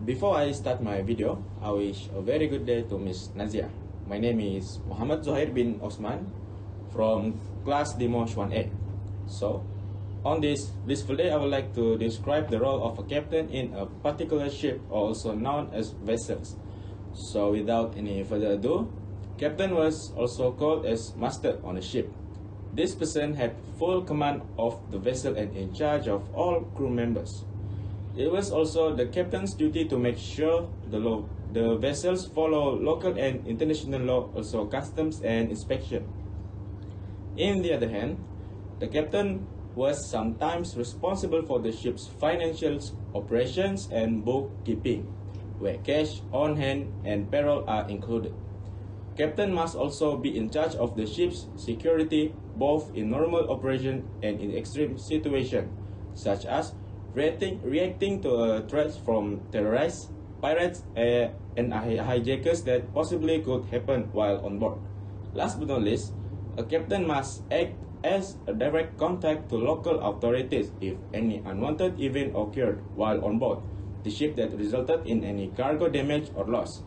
Before I start my video, I wish a very good day to Miss Nazia. My name is Muhammad Zohair bin Osman from class DMOSH 1A. So, on this blissful day, I would like to describe the role of a captain in a particular ship, also known as vessels. So, without any further ado, captain was also called as master on a ship. This person had full command of the vessel and in charge of all crew members. It was also the captain's duty to make sure the vessels follow local and international law, also customs and inspection. On the other hand, the captain was sometimes responsible for the ship's financial operations and bookkeeping, where cash on hand and payroll are included. Captain must also be in charge of the ship's security, both in normal operation and in extreme situations, such as reacting to threats from terrorists, pirates, and hijackers that possibly could happen while on board. Last but not least, a captain must act as a direct contact to local authorities if any unwanted event occurred while on board the ship that resulted in any cargo damage or loss,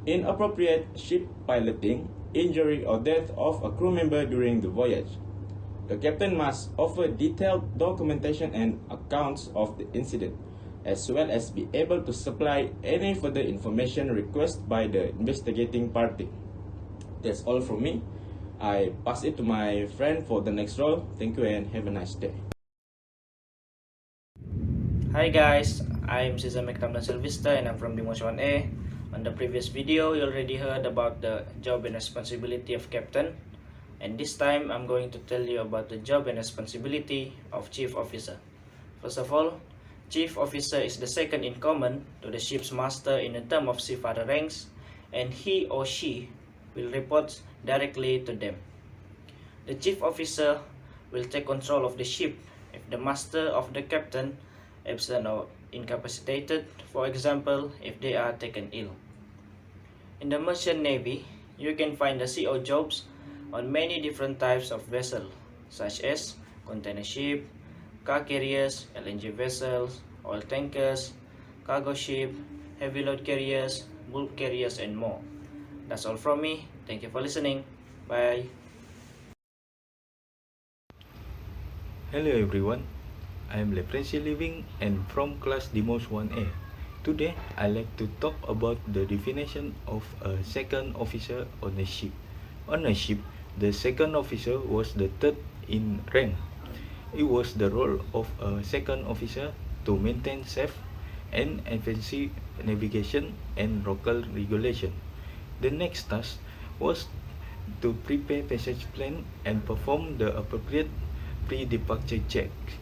inappropriate ship piloting, injury or death of a crew member during the voyage. The captain must offer detailed documentation and accounts of the incident, as well as be able to supply any further information requested by the investigating party. That's all from me. I pass it to my friend for the next role. Thank you and have a nice day. Hi guys, I'm Cesar McTamdan Silvista and I'm from DMOSH 1A. On the previous video, you already heard about the job and responsibility of captain. And this time, I'm going to tell you about the job and responsibility of chief officer. First of all, chief officer is the second in command to the ship's master in the term of seafarer ranks, and he or she will report directly to them. The chief officer will take control of the ship if the master of the captain absent or incapacitated, for example, if they are taken ill. In the merchant navy, you can find the CO jobs on many different types of vessels, such as container ship, car carriers, LNG vessels, oil tankers, cargo ship, heavy load carriers, bulk carriers, and more. That's all from me. Thank you for listening. Bye. Hello everyone, I am Lefrency Living and from class DMOSH 1A. Today, I like to talk about the definition of a second officer on a ship. On a ship, the second officer was the third in rank. It was the role of a second officer to maintain safe and efficient navigation and local regulation. The next task was to prepare passage plan and perform the appropriate pre-departure checks.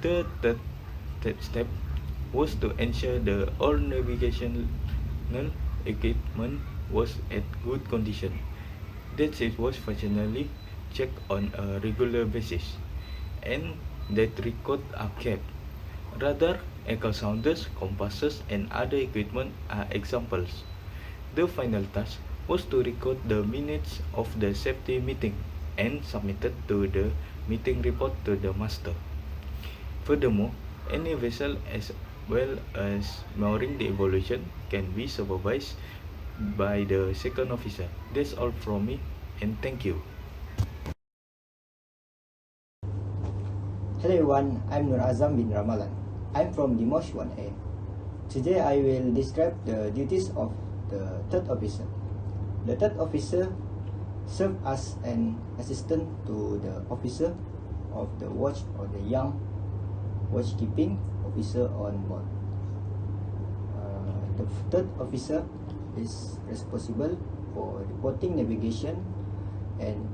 The third step was to ensure the all navigational equipment was at good condition, that it was functionally checked on a regular basis, and that records are kept. Rather, echo sounders, compasses, and other equipment are examples. The final task was to record the minutes of the safety meeting and submitted to the meeting report to the master. Furthermore, any vessel as well as mooring the evolution can be supervised by the second officer. That's all from me and thank you. Hello everyone, I'm Nur Azam bin Ramalan. I'm from DMOSH 1A. Today I will describe the duties of the third officer. The third officer serves as an assistant to the officer of the watch or the young watchkeeping officer on board. The third officer is responsible for reporting navigation and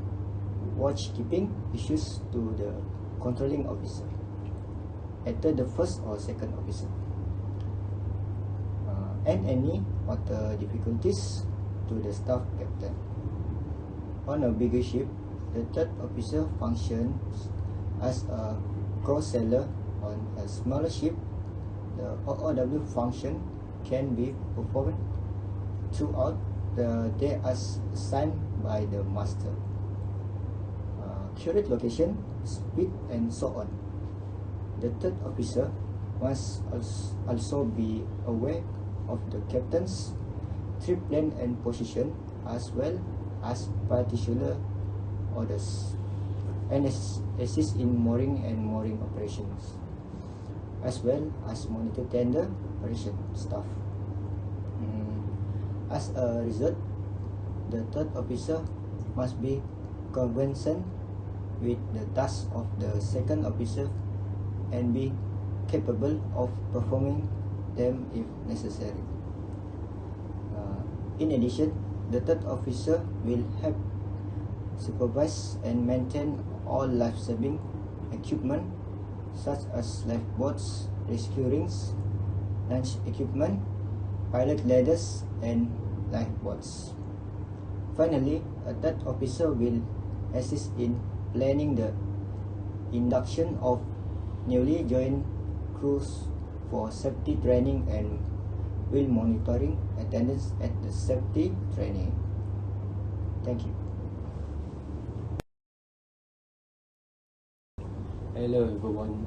watchkeeping issues to the controlling officer, either the first or second officer, and any other difficulties to the staff captain. On a bigger ship, the third officer functions as a cross-seller. On a smaller ship, the OOW function can be performed throughout the day as assigned by the master. Curate location, speed, and so on. The third officer must also be aware of the captain's trip plan and position, as well as particular orders, and assist in mooring and mooring operations, as well as monitor tender operation staff. As a result, the third officer must be conversant with the tasks of the second officer and be capable of performing them if necessary. In addition, the third officer will help supervise and maintain all life-saving equipment such as lifeboats, rescue rings, launch equipment, pilot ladders, and lifeboats. Finally, a third officer will assist in planning the induction of newly joined crews for safety training and will monitoring attendance at the safety training. Thank you. Hello everyone,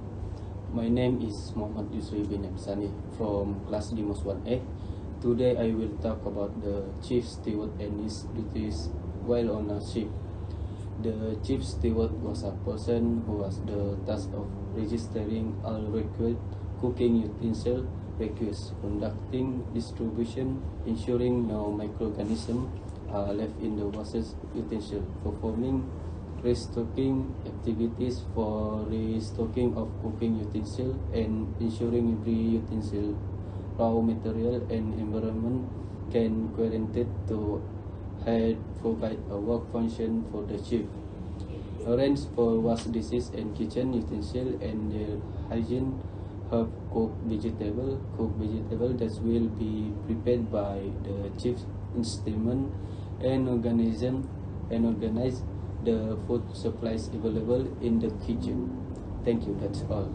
my name is Muhammad Yusri bin Absani from class DMOSH 1A. Today I will talk about the chief steward and his duties while on a ship. The chief steward was a person who has the task of registering all required cooking utensil requests, conducting distribution, ensuring no microorganisms are left in the washes utensil, performing restocking activities for restocking of cooking utensil, and ensuring every utensil, raw material, and environment can guaranteed to had provide a work function for the chief. Arrange for wash dishes and kitchen utensil and their hygiene. Have cooked vegetable that will be prepared by the chief's instrument and organize the food supplies available in the kitchen. Thank you, that's all.